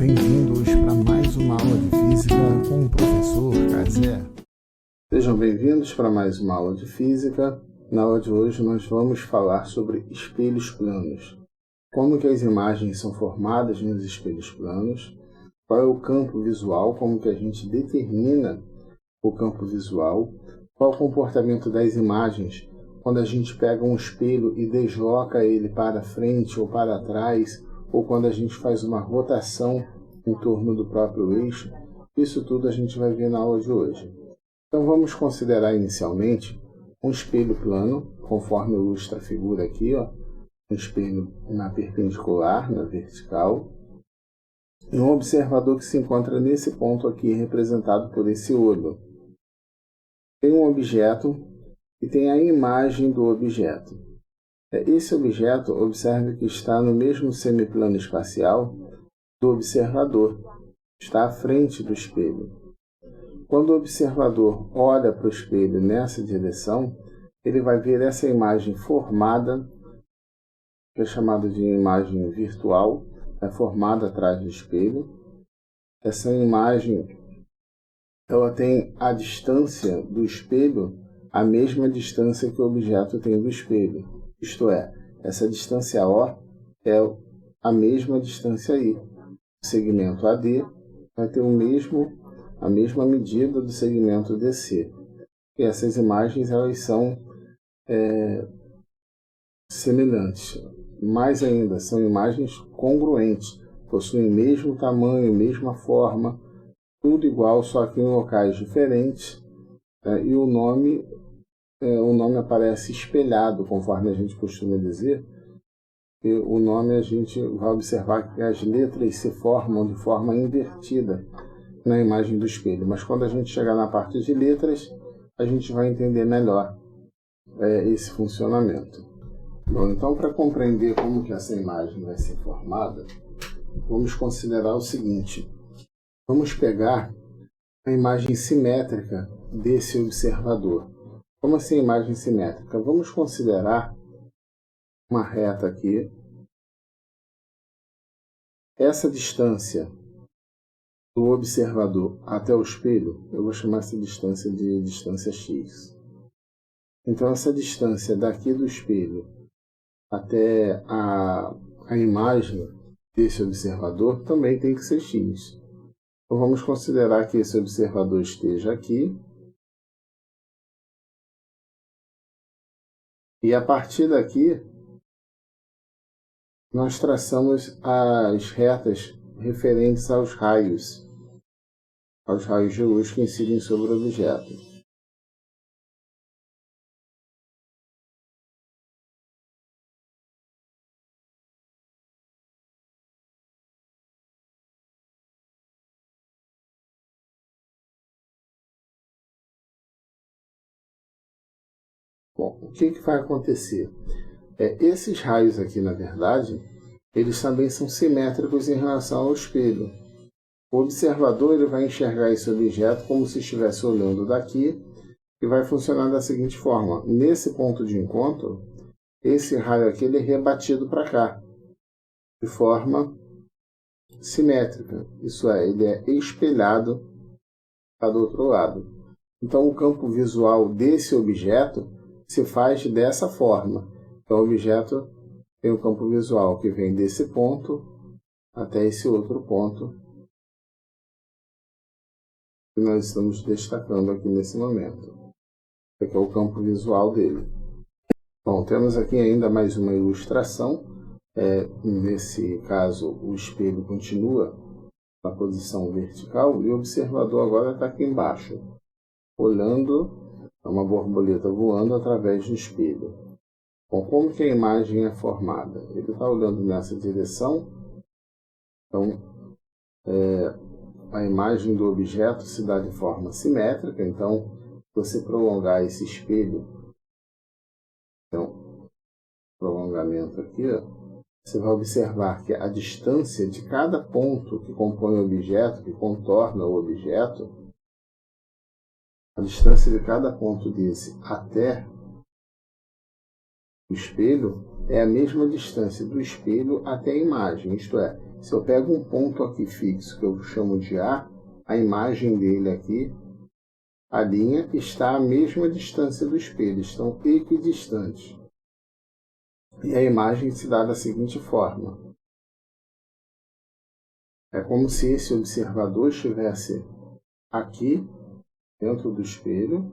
bem-vindos para mais uma aula de física com o professor Cazé. Sejam bem-vindos para mais uma aula de física. Na aula de hoje nós vamos falar sobre espelhos planos. Como que as imagens são formadas nos espelhos planos, qual é o campo visual, como que a gente determina o campo visual, qual o comportamento das imagens quando a gente pega um espelho e desloca ele para frente ou para trás, ou quando a gente faz uma rotação em torno do próprio eixo. Isso tudo a gente vai ver na aula de hoje. Então vamos considerar inicialmente um espelho plano, conforme ilustra a figura aqui, ó, um espelho na perpendicular, na vertical, e um observador que se encontra nesse ponto aqui, representado por esse olho. Tem um objeto e tem a imagem do objeto. Esse objeto, observe que está no mesmo semiplano espacial do observador, está à frente do espelho. Quando o observador olha para o espelho nessa direção, ele vai ver essa imagem formada, que é chamada de imagem virtual, formada atrás do espelho. Essa imagem ela tem a distância do espelho, a mesma distância que o objeto tem do espelho. Isto é, essa distância O é a mesma distância I. O segmento AD vai ter a mesma medida do segmento DC. E essas imagens elas são semelhantes. Mais ainda, são imagens congruentes, possuem o mesmo tamanho, mesma forma, tudo igual, só que em locais diferentes, e o nome aparece espelhado, conforme a gente costuma dizer. E o nome a gente vai observar que as letras se formam de forma invertida na imagem do espelho, mas quando a gente chegar na parte de letras, a gente vai entender melhor esse funcionamento. Bom, então, para compreender como que essa imagem vai ser formada, vamos considerar o seguinte. Vamos pegar a imagem simétrica desse observador. Como assim imagem simétrica? Vamos considerar uma reta aqui. Essa distância do observador até o espelho, eu vou chamar essa distância de distância x. Então, essa distância daqui do espelho até a imagem desse observador também tem que ser x. Então, vamos considerar que esse observador esteja aqui. E a partir daqui, nós traçamos as retas referentes aos raios de luz que incidem sobre o objeto. Bom, o que vai acontecer? Esses raios aqui, na verdade, eles também são simétricos em relação ao espelho. O observador ele vai enxergar esse objeto como se estivesse olhando daqui e vai funcionar da seguinte forma. Nesse ponto de encontro, esse raio aqui ele é rebatido para cá, de forma simétrica. Isso é, ele é espelhado para do outro lado. Então, o campo visual desse objeto se faz dessa forma. Então, o objeto tem o campo visual que vem desse ponto até esse outro ponto que nós estamos destacando aqui nesse momento. Esse aqui é o campo visual dele. Bom, temos aqui ainda mais uma ilustração. Nesse caso, o espelho continua na posição vertical e o observador agora está aqui embaixo, olhando uma borboleta voando através do espelho. Bom, como que a imagem é formada? Ele está olhando nessa direção, então a imagem do objeto se dá de forma simétrica. Então, se você prolongar esse espelho, então, prolongamento aqui, ó, você vai observar que a distância de cada ponto que compõe o objeto, que contorna o objeto, a distância de cada ponto desse até o espelho é a mesma distância do espelho até a imagem. Isto é, Se eu pego um ponto aqui fixo, que eu chamo de A, a imagem dele aqui, a linha, está à mesma distância do espelho, estão equidistantes. E a imagem se dá da seguinte forma. É como se esse observador estivesse aqui, dentro do espelho,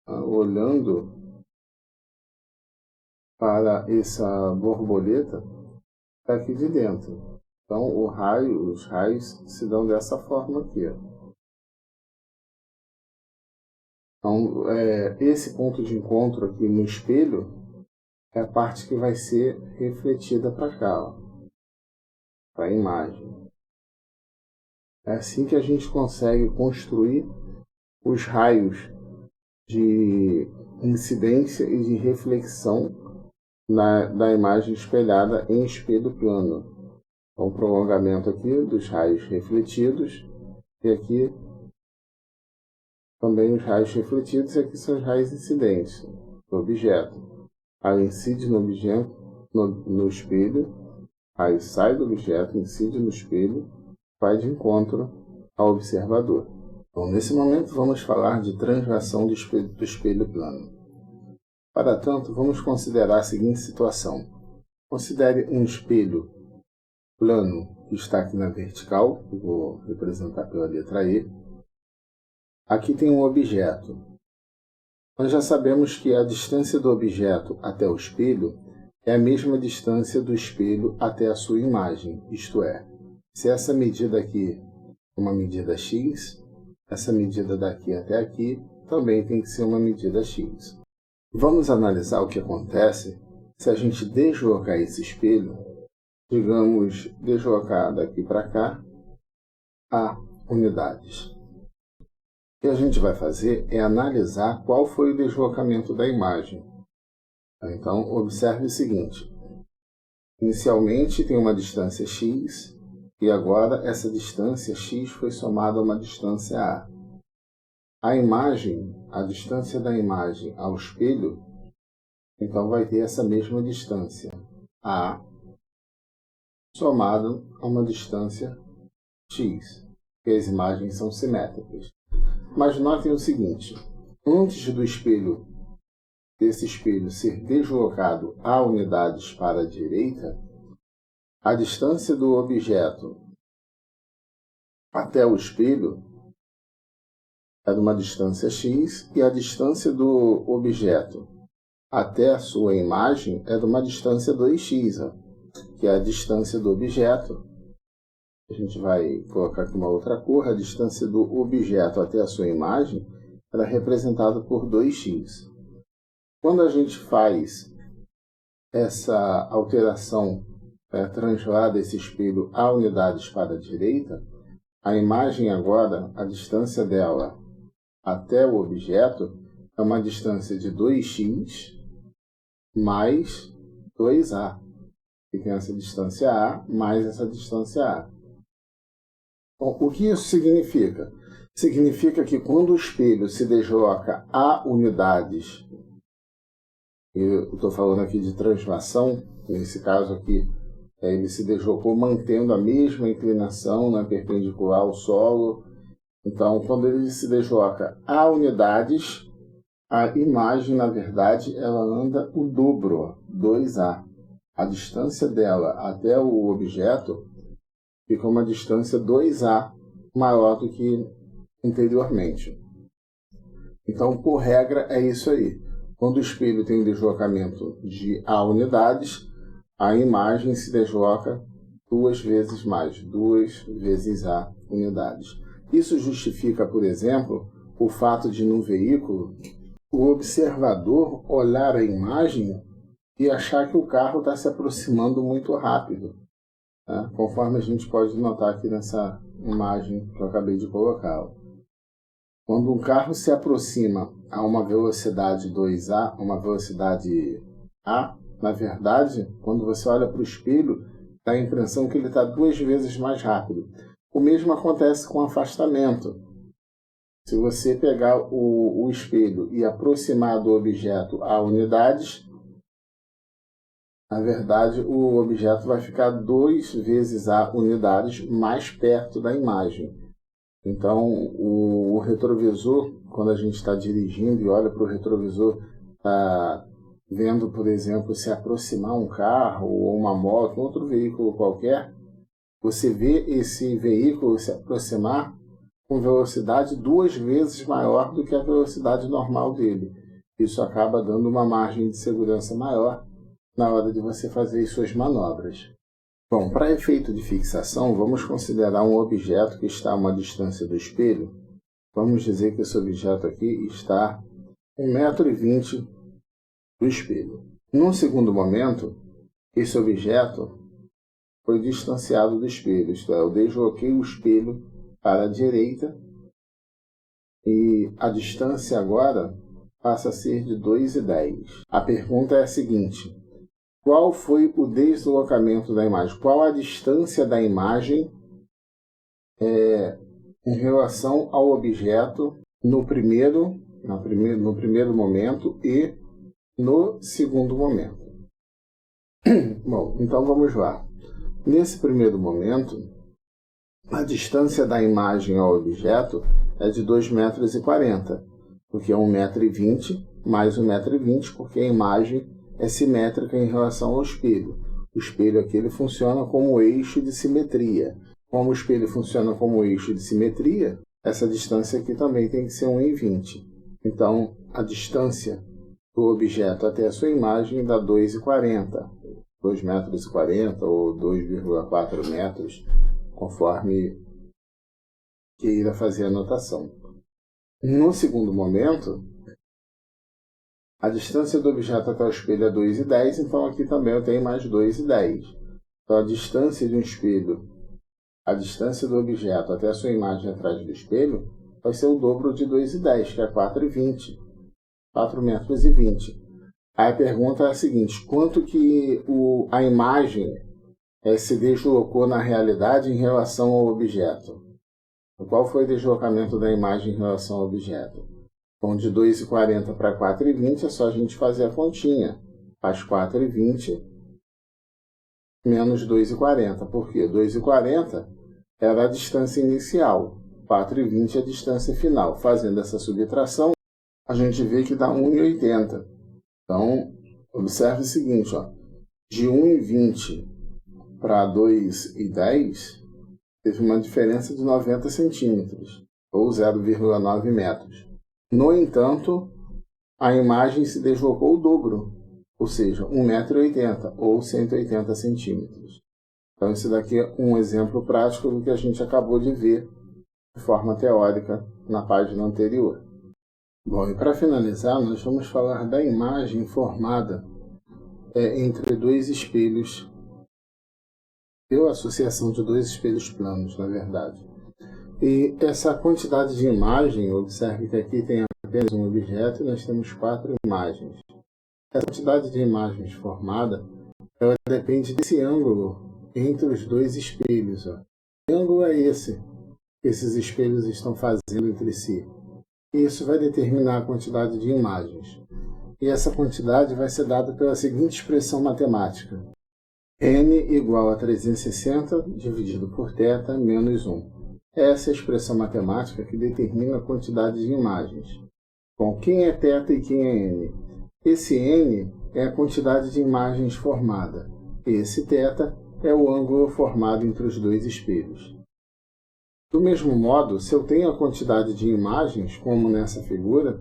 olhando para essa borboleta aqui de dentro. Então, os raios se dão dessa forma aqui. Então, esse ponto de encontro aqui no espelho é a parte que vai ser refletida para cá, para a imagem. É assim que a gente consegue construir os raios de incidência e de reflexão da imagem espelhada em espelho plano. Então, o prolongamento aqui dos raios refletidos, e aqui também os raios refletidos, e aqui são os raios incidentes do objeto. Aí incide no objeto, no espelho, aí sai do objeto, incide no espelho, vai de encontro ao observador. Então, nesse momento, vamos falar de translação do espelho plano. Para tanto, vamos considerar a seguinte situação. Considere um espelho plano que está aqui na vertical, que vou representar pela letra E. Aqui tem um objeto. Nós já sabemos que a distância do objeto até o espelho é a mesma distância do espelho até a sua imagem, isto é, se essa medida aqui é uma medida x, essa medida daqui até aqui também tem que ser uma medida x. Vamos analisar o que acontece se a gente deslocar esse espelho, digamos, deslocar daqui para cá a unidades. O que a gente vai fazer é analisar qual foi o deslocamento da imagem. Então, observe o seguinte. Inicialmente tem uma distância x, e agora essa distância x foi somada a uma distância a. A imagem, a distância da imagem ao espelho, então vai ter essa mesma distância, a, somada a uma distância x, porque as imagens são simétricas. Mas notem o seguinte, antes desse espelho ser deslocado a unidades para a direita, a distância do objeto até o espelho é de uma distância x e a distância do objeto até a sua imagem é de uma distância 2x, que é a distância do objeto. A gente vai colocar aqui uma outra cor. A distância do objeto até a sua imagem ela é representada por 2x. Quando a gente faz essa alteração, translada esse espelho a unidades para a direita, a imagem agora, a distância dela até o objeto é uma distância de 2x mais 2a. E tem essa distância a mais essa distância a. Bom, o que isso significa? Significa que quando o espelho se desloca a unidades, eu estou falando aqui de translação, nesse caso aqui, ele se deslocou mantendo a mesma inclinação, né, perpendicular ao solo. Então, quando ele se desloca a unidades, a imagem, na verdade, ela anda o dobro, 2a. A distância dela até o objeto fica uma distância 2a maior do que anteriormente. Então, por regra, é isso aí. Quando o espelho tem um deslocamento de a unidades, a imagem se desloca 2 vezes mais, 2 vezes a unidades. Isso justifica, por exemplo, o fato de, no veículo, o observador olhar a imagem e achar que o carro está se aproximando muito rápido, né? Conforme a gente pode notar aqui nessa imagem que eu acabei de colocar. Quando um carro se aproxima a uma velocidade 2a, uma velocidade a, na verdade, quando você olha para o espelho, dá a impressão que ele está 2 vezes mais rápido. O mesmo acontece com afastamento. Se você pegar o espelho e aproximar do objeto a unidades, Na verdade, o objeto vai ficar 2 vezes a unidades mais perto da imagem. Então, o retrovisor, quando a gente está dirigindo e olha para o retrovisor, está vendo, por exemplo, se aproximar um carro ou uma moto, outro veículo qualquer, você vê esse veículo se aproximar com velocidade 2 vezes maior do que a velocidade normal dele. Isso acaba dando uma margem de segurança maior na hora de você fazer as suas manobras. Bom, para efeito de fixação, vamos considerar um objeto que está a uma distância do espelho. Vamos dizer que esse objeto aqui está a 1,20 m do espelho. Num segundo momento, esse objeto foi distanciado do espelho, isto é, eu desloquei o espelho para a direita e a distância agora passa a ser de 2,10 m. A pergunta é a seguinte: qual foi o deslocamento da imagem? Qual a distância da imagem em relação ao objeto no primeiro momento e no segundo momento? Bom, então vamos lá. Nesse primeiro momento, a distância da imagem ao objeto é de 2,40 m, porque é 1,20 m mais 1,20 m, porque a imagem é simétrica em relação ao espelho. O espelho aqui ele funciona como eixo de simetria. Como o espelho funciona como eixo de simetria, essa distância aqui também tem que ser 1,20 m. Então, a distância do objeto até a sua imagem dá 2,40 m. 2,40 m ou 2,4 metros, conforme queira fazer a notação. No segundo momento, a distância do objeto até o espelho é 2,10 m, então aqui também eu tenho mais 2,10 m. Então a distância de um espelho, a distância do objeto até a sua imagem atrás do espelho, vai ser o dobro de 2,10 m, que é 4,20 m. 4,20 metros. Aí a pergunta é a seguinte: quanto que a imagem se deslocou na realidade em relação ao objeto? Qual foi o deslocamento da imagem em relação ao objeto? Então, de 2,40 para 4,20 é só a gente fazer a continha. Faz 4,20 menos 2,40. Por quê? 2,40 era a distância inicial. 4,20 é a distância final. Fazendo essa subtração, a gente vê que dá 1,80. Então, observe o seguinte, ó, de 1,20 para 2,10 teve uma diferença de 90 centímetros, ou 0,9 metros. No entanto, a imagem se deslocou o dobro, ou seja, 1,80 m, ou 180 centímetros. Então, esse daqui é um exemplo prático do que a gente acabou de ver de forma teórica na página anterior. Bom, e para finalizar, nós vamos falar da imagem formada entre dois espelhos, ou associação de dois espelhos planos, na verdade. E essa quantidade de imagem, observe que aqui tem apenas um objeto e nós temos 4 imagens. Essa quantidade de imagens formada, ela depende desse ângulo entre os dois espelhos. Ó. Que ângulo é esse que esses espelhos estão fazendo entre si? E isso vai determinar a quantidade de imagens. E essa quantidade vai ser dada pela seguinte expressão matemática: n igual a 360 dividido por θ menos 1. Essa é a expressão matemática que determina a quantidade de imagens. Bom, quem é θ e quem é n? Esse n é a quantidade de imagens formada. Esse θ é o ângulo formado entre os dois espelhos. Do mesmo modo, se eu tenho a quantidade de imagens, como nessa figura,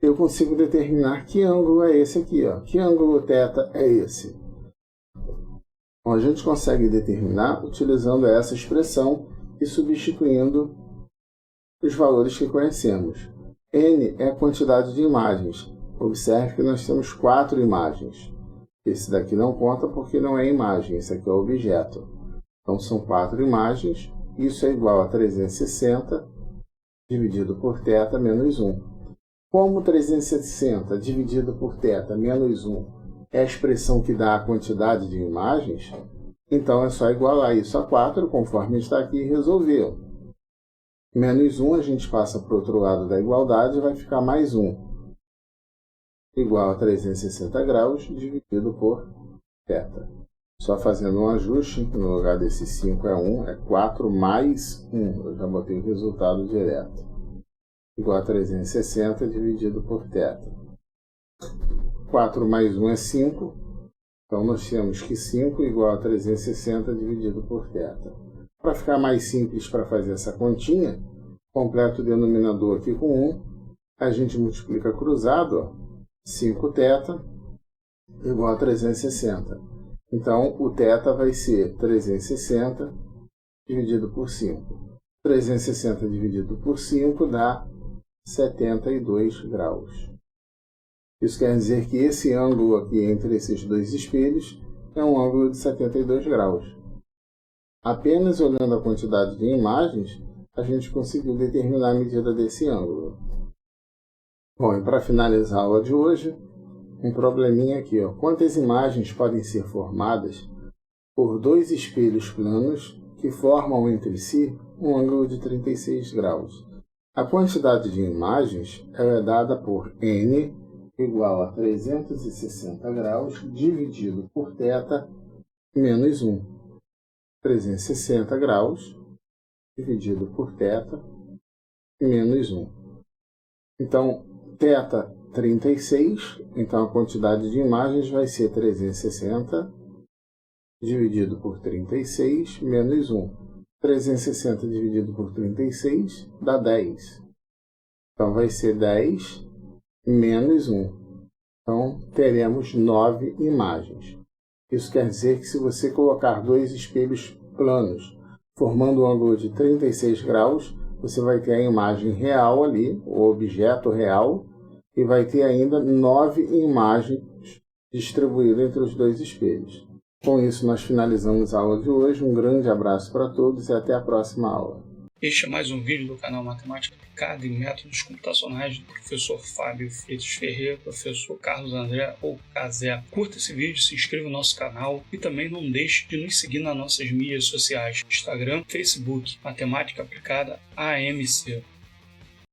eu consigo determinar que ângulo é esse aqui. Ó. Que ângulo θ é esse? Bom, a gente consegue determinar utilizando essa expressão e substituindo os valores que conhecemos. N é a quantidade de imagens. Observe que nós temos 4 imagens. Esse daqui não conta porque não é imagem, esse aqui é o objeto. Então são 4 imagens. Isso é igual a 360 dividido por θ menos 1. Como 360 dividido por θ menos 1 é a expressão que dá a quantidade de imagens, então é só igualar isso a 4, conforme está aqui, e resolver. Menos 1 a gente passa para o outro lado da igualdade e vai ficar mais 1. Igual a 360 graus dividido por θ. Só fazendo um ajuste, no lugar desse 5 é 1, é 4 mais 1. Eu já botei o resultado direto. Igual a 360 dividido por θ. 4 mais 1 é 5. Então, nós temos que 5 igual a 360 dividido por θ. Para ficar mais simples para fazer essa continha, completa o denominador aqui com 1. A gente multiplica cruzado, ó, 5θ igual a 360. Então, o θ vai ser 360 dividido por 5. 360 dividido por 5 dá 72 graus. Isso quer dizer que esse ângulo aqui entre esses dois espelhos é um ângulo de 72 graus. Apenas olhando a quantidade de imagens, a gente conseguiu determinar a medida desse ângulo. Bom, e para finalizar a aula de hoje, um probleminha aqui, ó. Quantas imagens podem ser formadas por dois espelhos planos que formam entre si um ângulo de 36 graus? A quantidade de imagens é dada por n igual a 360 graus dividido por θ menos 1. 360 graus dividido por θ menos 1. Então, θ 36, então a quantidade de imagens vai ser 360 dividido por 36 menos 1. 360 dividido por 36 dá 10. Então vai ser 10 menos 1. Então teremos 9 imagens. Isso quer dizer que se você colocar dois espelhos planos formando um ângulo de 36 graus, você vai ter a imagem real ali, o objeto real, e vai ter ainda 9 imagens distribuídas entre os dois espelhos. Com isso, nós finalizamos a aula de hoje. Um grande abraço para todos e até a próxima aula. Este é mais um vídeo do canal Matemática Aplicada e Métodos Computacionais do professor Fábio Freitas Ferreira, professor Carlos André ou Cazé. Curta esse vídeo, se inscreva no nosso canal e também não deixe de nos seguir nas nossas mídias sociais, Instagram, Facebook, Matemática Aplicada AMC.